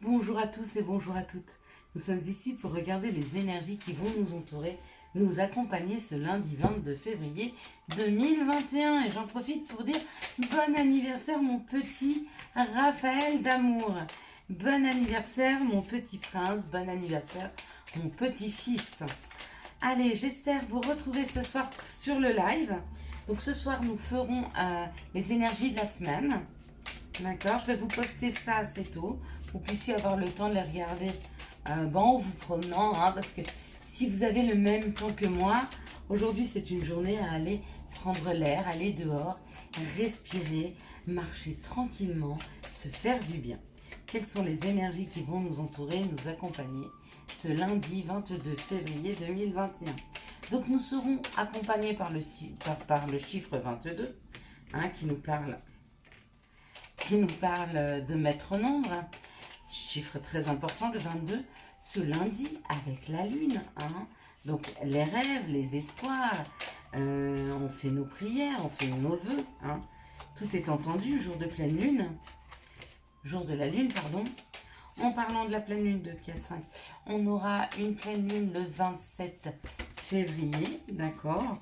Bonjour à tous et bonjour à toutes. Nous sommes ici pour regarder les énergies qui vont nous entourer, nous accompagner ce lundi 22 février 2021. Et j'en profite pour dire bon anniversaire mon petit Raphaël d'amour. Bon anniversaire mon petit prince, bon anniversaire mon petit fils. Allez, j'espère vous retrouver ce soir sur le live. Donc ce soir nous ferons les énergies de la semaine. D'accord, je vais vous poster ça assez tôt pour que vous puissiez avoir le temps de les regarder en vous promenant. Parce que si vous avez le même temps que moi, aujourd'hui c'est une journée à aller prendre l'air, aller dehors, respirer, marcher tranquillement, se faire du bien. Quelles sont les énergies qui vont nous entourer, nous accompagner ce lundi 22 février 2021. Donc nous serons accompagnés par le chiffre 22 qui nous parle de maître nombre, chiffre très important, le 22, ce lundi avec la lune. Donc les rêves, les espoirs, on fait nos prières, on fait nos vœux. Tout est entendu, jour de pleine lune, jour de la lune, pardon. En parlant de la pleine lune de 4-5, on aura une pleine lune le 27 février, d'accord.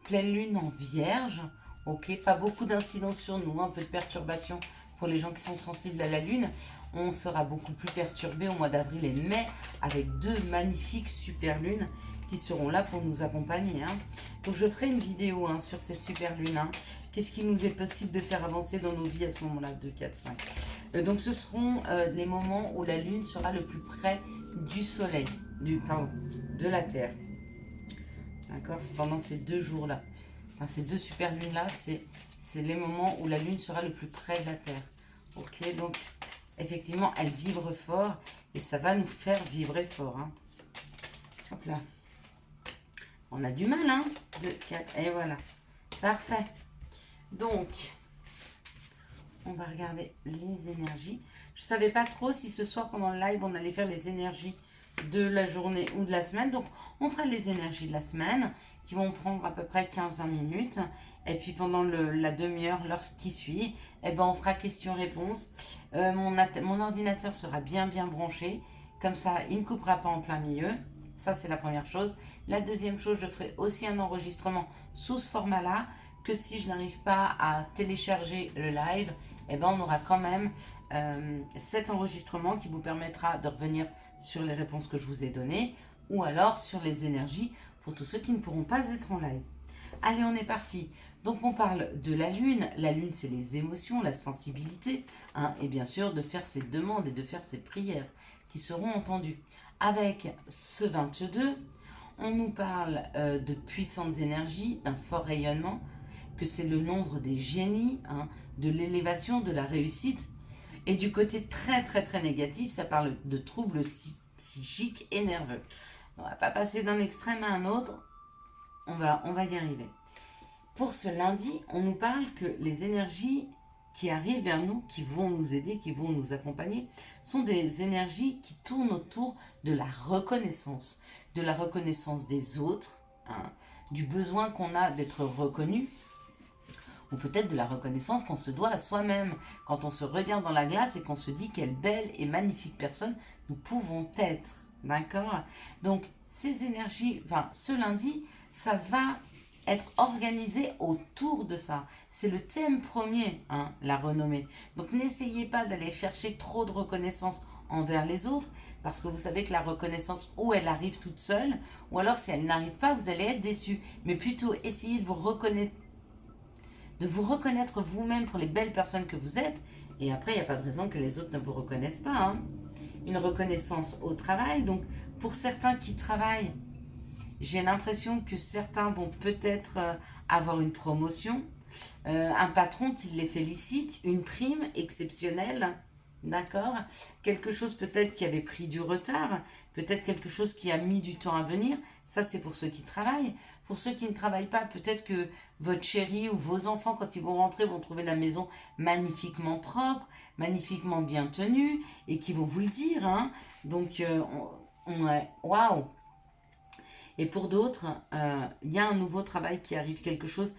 Pleine lune en vierge, ok, pas beaucoup d'incidence sur nous, un peu de perturbation pour les gens qui sont sensibles à la lune. On sera beaucoup plus perturbé au mois d'avril et mai avec deux magnifiques super lunes qui seront là pour nous accompagner. Donc je ferai une vidéo sur ces super lunes. Qu'est-ce qui nous est possible de faire avancer dans nos vies à ce moment-là, 2, 4, 5. Donc ce seront les moments où la lune sera le plus près du soleil, de la terre. D'accord, c'est pendant ces 2 jours-là. Enfin, ces 2 super lunes-là, c'est les moments où la lune sera le plus près de la terre. Ok, donc effectivement, elle vibre fort et ça va nous faire vibrer fort. Hop là. On a du mal, 2, 4, et voilà. Parfait. Donc, on va regarder les énergies. Je ne savais pas trop si ce soir, pendant le live, on allait faire les énergies de la journée ou de la semaine. Donc, on fera les énergies de la semaine qui vont prendre à peu près 15-20 minutes. Et puis, pendant la demi-heure, l'heure qui suit, on fera questions-réponses. Mon ordinateur sera bien branché. Comme ça, il ne coupera pas en plein milieu. Ça, c'est la première chose. La deuxième chose, je ferai aussi un enregistrement sous ce format-là, que si je n'arrive pas à télécharger le live, on aura quand même cet enregistrement qui vous permettra de revenir sur les réponses que je vous ai données ou alors sur les énergies pour tous ceux qui ne pourront pas être en live. Allez, on est parti. Donc, on parle de la lune. La lune, c'est les émotions, la sensibilité, et bien sûr de faire ses demandes et de faire ses prières qui seront entendues. Avec ce 22, on nous parle de puissantes énergies, d'un fort rayonnement, que c'est le nombre des génies, de l'élévation, de la réussite. Et du côté très négatif, ça parle de troubles psychiques et nerveux. On ne va pas passer d'un extrême à un autre, on va y arriver. Pour ce lundi, on nous parle que les énergies qui arrivent vers nous, qui vont nous aider, qui vont nous accompagner, sont des énergies qui tournent autour de la reconnaissance des autres, du besoin qu'on a d'être reconnu, ou peut-être de la reconnaissance qu'on se doit à soi-même, quand on se regarde dans la glace et qu'on se dit quelle belle et magnifique personne nous pouvons être, d'accord? Donc ces énergies, ce lundi, ça va être organisé autour de ça. C'est le thème premier, la renommée. Donc n'essayez pas d'aller chercher trop de reconnaissance envers les autres, parce que vous savez que la reconnaissance, ou elle arrive toute seule, ou alors si elle n'arrive pas, vous allez être déçu. Mais plutôt essayez de vous reconnaître vous-même pour les belles personnes que vous êtes, et après il n'y a pas de raison que les autres ne vous reconnaissent pas. Une reconnaissance au travail. Donc pour certains qui travaillent, j'ai l'impression que certains vont peut-être avoir une promotion, un patron qui les félicite, une prime exceptionnelle, d'accord? Quelque chose peut-être qui avait pris du retard, peut-être quelque chose qui a mis du temps à venir. Ça, c'est pour ceux qui travaillent. Pour ceux qui ne travaillent pas, peut-être que votre chéri ou vos enfants, quand ils vont rentrer, vont trouver la maison magnifiquement propre, magnifiquement bien tenue, et qui vont vous le dire. Donc, waouh! Et pour d'autres, il y a un nouveau travail qui arrive, quelque chose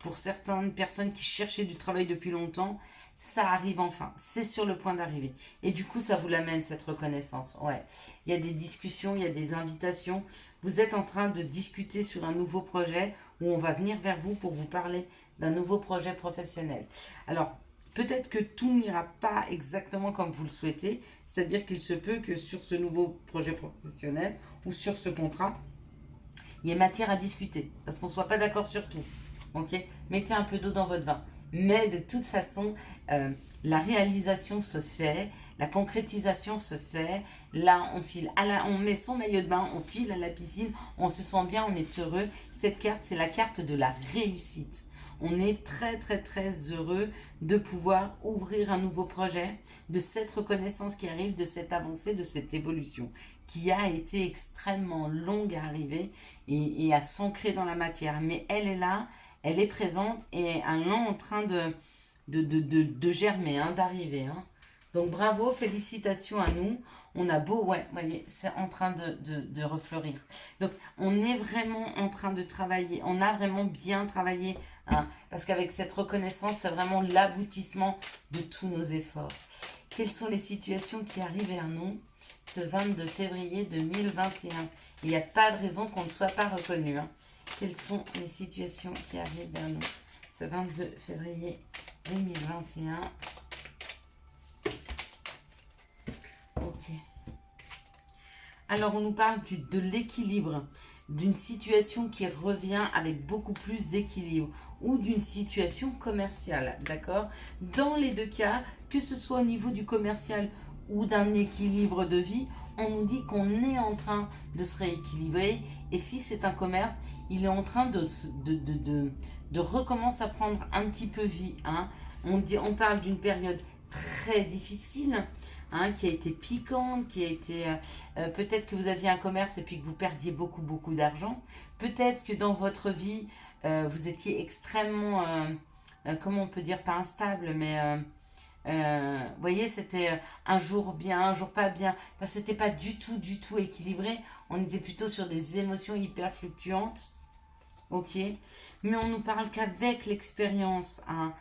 pour certaines personnes qui cherchaient du travail depuis longtemps, ça arrive enfin. C'est sur le point d'arriver. Et du coup, ça vous l'amène, cette reconnaissance. Ouais. Il y a des discussions, il y a des invitations. Vous êtes en train de discuter sur un nouveau projet où on va venir vers vous pour vous parler d'un nouveau projet professionnel. Alors, peut-être que tout n'ira pas exactement comme vous le souhaitez. C'est-à-dire qu'il se peut que sur ce nouveau projet professionnel ou sur ce contrat, il y ait matière à discuter. Parce qu'on ne soit pas d'accord sur tout. Ok, mettez un peu d'eau dans votre vin. Mais de toute façon, la réalisation se fait, la concrétisation se fait. Là, on met son maillot de bain, on file à la piscine, on se sent bien, on est heureux. Cette carte, c'est la carte de la réussite. On est très très très heureux de pouvoir ouvrir un nouveau projet, de cette reconnaissance qui arrive, de cette avancée, de cette évolution qui a été extrêmement longue à arriver et à s'ancrer dans la matière. Mais elle est là, elle est présente et elle est en train de germer, hein, d'arriver. Hein. Donc bravo, félicitations à nous. On a beau, ouais, vous voyez, c'est en train de refleurir. Donc on est vraiment en train de travailler, on a vraiment bien travaillé, hein, parce qu'avec cette reconnaissance, c'est vraiment l'aboutissement de tous nos efforts. Quelles sont les situations qui arrivent vers nous ce 22 février 2021? Il n'y a pas de raison qu'on ne soit pas reconnu. Hein. Quelles sont les situations qui arrivent vers nous ce 22 février 2021? Ok. Alors, on nous parle de l'équilibre, d'une situation qui revient avec beaucoup plus d'équilibre ou d'une situation commerciale, d'accord? Dans les deux cas, que ce soit au niveau du commercial ou d'un équilibre de vie, on nous dit qu'on est en train de se rééquilibrer et si c'est un commerce, il est en train de recommencer à prendre un petit peu vie. Hein. On parle d'une période très difficile, hein, qui a été piquante, qui a été... peut-être que vous aviez un commerce et puis que vous perdiez beaucoup, beaucoup d'argent. Peut-être que dans votre vie, vous étiez extrêmement... comment on peut dire, pas instable, mais... vous voyez, c'était un jour bien, un jour pas bien. Enfin, c'était pas du tout équilibré. On était plutôt sur des émotions hyper fluctuantes. Ok, mais on nous parle qu'avec l'expérience, hein,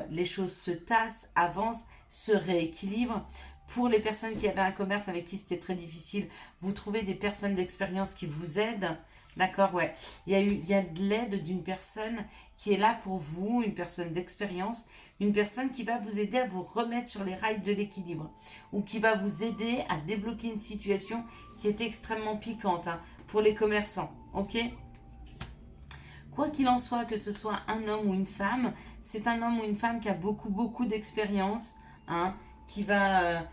les choses se tassent, avancent, se rééquilibrent. Pour les personnes qui avaient un commerce avec qui c'était très difficile, vous trouvez des personnes d'expérience qui vous aident. D'accord, ouais. Il y a de l'aide d'une personne qui est là pour vous, une personne d'expérience, une personne qui va vous aider à vous remettre sur les rails de l'équilibre ou qui va vous aider à débloquer une situation qui est extrêmement piquante, hein, pour les commerçants. Ok ? Quoi qu'il en soit, que ce soit un homme ou une femme, c'est un homme ou une femme qui a beaucoup d'expérience, hein, qui va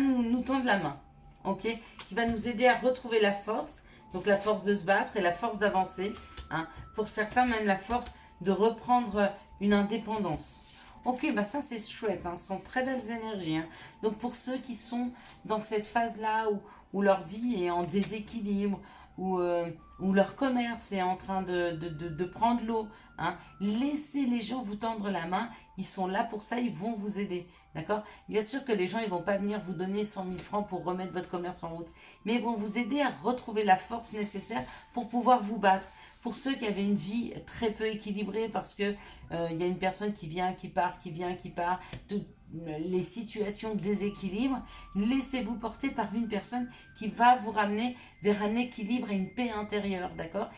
nous tendre la main, ok, qui va nous aider à retrouver la force, donc la force de se battre et la force d'avancer, hein, pour certains même la force de reprendre une indépendance. Ok, bah ça c'est chouette, hein, ce sont très belles énergies. Hein. Donc pour ceux qui sont dans cette phase-là où leur vie est en déséquilibre, où leur commerce est en train de prendre l'eau, hein, laissez les gens vous tendre la main, ils sont là pour ça, ils vont vous aider. D'accord? Bien sûr que les gens, ils vont pas venir vous donner 100 000 francs pour remettre votre commerce en route, mais ils vont vous aider à retrouver la force nécessaire pour pouvoir vous battre. Pour ceux qui avaient une vie très peu équilibrée parce que il y a une personne qui vient, qui part, qui vient, qui part, les situations de déséquilibre, laissez-vous porter par une personne qui va vous ramener vers un équilibre et une paix intérieure, d'accord?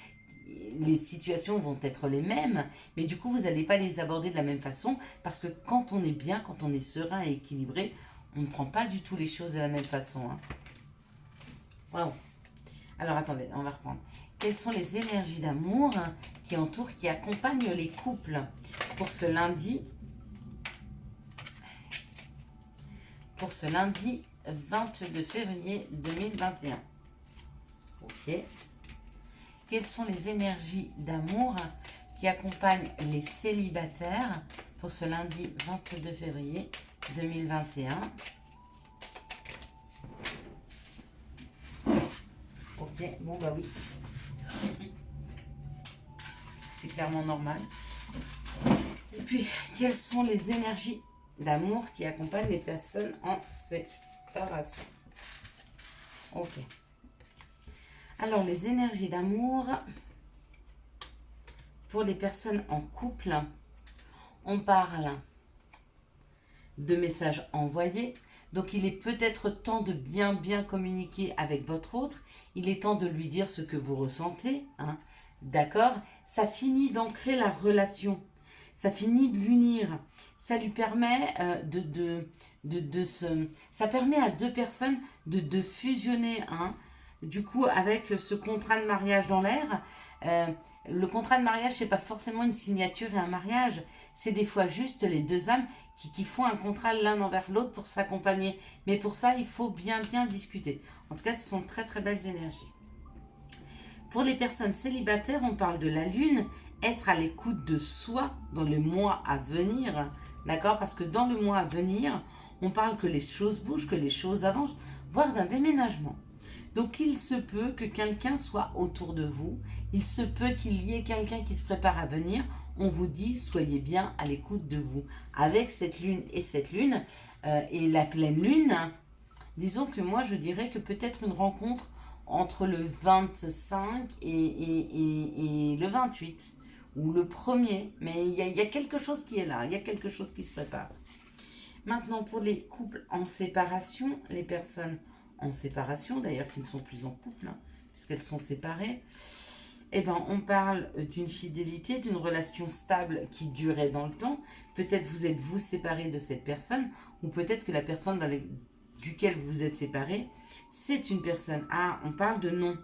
Les situations vont être les mêmes, mais du coup, vous n'allez pas les aborder de la même façon parce que quand on est bien, quand on est serein et équilibré, on ne prend pas du tout les choses de la même façon. Hein. Waouh! Alors attendez, on va reprendre. Quelles sont les énergies d'amour qui entourent, qui accompagnent les couples pour ce lundi? Pour ce lundi 22 février 2021. Ok. Quelles sont les énergies d'amour qui accompagnent les célibataires pour ce lundi 22 février 2021? Ok, bon bah oui. C'est clairement normal. Et puis, quelles sont les énergies d'amour qui accompagnent les personnes en séparation? Ok. Alors, les énergies d'amour Pour les personnes en couple, on parle de messages envoyés. Donc, il est peut-être temps de bien communiquer avec votre autre. Il est temps de lui dire ce que vous ressentez. Hein. D'accord? Ça finit d'ancrer la relation. Ça finit de l'unir. Ça lui permet ça permet à deux personnes de fusionner. Hein. Du coup, avec ce contrat de mariage dans l'air, le contrat de mariage, c'est pas forcément une signature et un mariage. C'est des fois juste les deux âmes qui font un contrat l'un envers l'autre pour s'accompagner. Mais pour ça, il faut bien discuter. En tout cas, ce sont très belles énergies. Pour les personnes célibataires, on parle de la lune, être à l'écoute de soi dans le mois à venir. D'accord? Parce que dans le mois à venir, on parle que les choses bougent, que les choses avancent, voire d'un déménagement. Donc, il se peut que quelqu'un soit autour de vous. Il se peut qu'il y ait quelqu'un qui se prépare à venir. On vous dit, soyez bien à l'écoute de vous. Avec cette lune et la pleine lune, disons que moi, je dirais que peut-être une rencontre entre le 25 et le 28 ou le 1er. Mais il y a quelque chose qui est là. Il y a quelque chose qui se prépare. Maintenant, pour les couples en séparation, les personnes en séparation, d'ailleurs qui ne sont plus en couple, hein, puisqu'elles sont séparées, eh ben, on parle d'une fidélité, d'une relation stable qui durait dans le temps. Peut-être vous êtes séparé de cette personne, ou peut-être que la personne duquel vous êtes séparé, c'est une personne. Ah, on parle de non.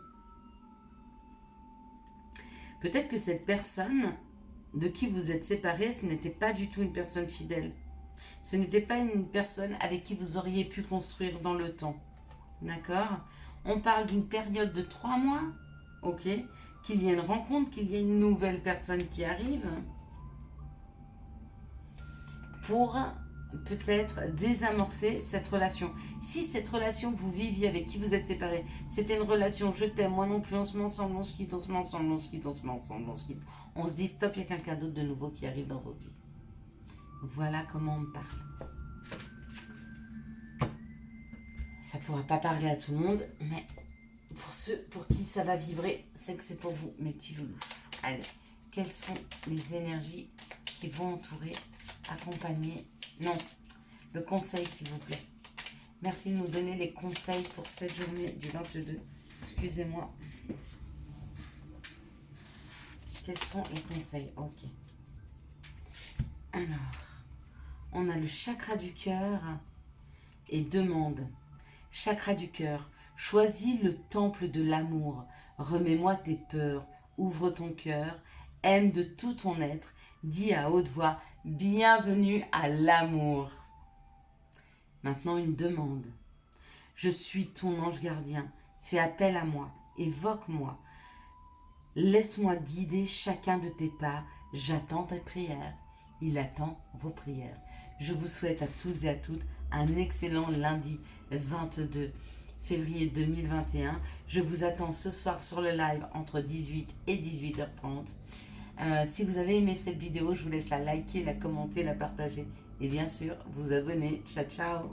Peut-être que cette personne de qui vous êtes séparé, ce n'était pas du tout une personne fidèle. Ce n'était pas une personne avec qui vous auriez pu construire dans le temps. D'accord? On parle d'une période de 3 mois. Ok? Qu'il y ait une rencontre, qu'il y ait une nouvelle personne qui arrive. Pour peut-être désamorcer cette relation. Si cette relation que vous viviez avec qui vous êtes séparés, c'était une relation je t'aime, moi non plus, on se met ensemble, on se quitte, on se met ensemble, on se quitte, on se met ensemble, on se quitte. On se dit stop, il y a quelqu'un d'autre de nouveau qui arrive dans vos vies. Voilà comment on me parle. Ça ne pourra pas parler à tout le monde, mais pour ceux pour qui ça va vibrer, c'est que c'est pour vous, mes petits loulous. Allez, quelles sont les énergies qui vont entourer, accompagner, non, le conseil s'il vous plaît. Merci de nous donner les conseils pour cette journée du 22. Excusez-moi. Quels sont les conseils? Ok. Alors, on a le chakra du cœur et demande. Chakra du cœur, choisis le temple de l'amour, remets-moi tes peurs, ouvre ton cœur, aime de tout ton être, dis à haute voix, bienvenue à l'amour. Maintenant une demande. Je suis ton ange gardien, fais appel à moi, évoque-moi. Laisse-moi guider chacun de tes pas, j'attends tes prières, il attend vos prières. Je vous souhaite à tous et à toutes un excellent lundi 22 février 2021. Je vous attends ce soir sur le live entre 18 et 18h30. Si vous avez aimé cette vidéo, je vous laisse la liker, la commenter, la partager et bien sûr vous abonner. Ciao, ciao!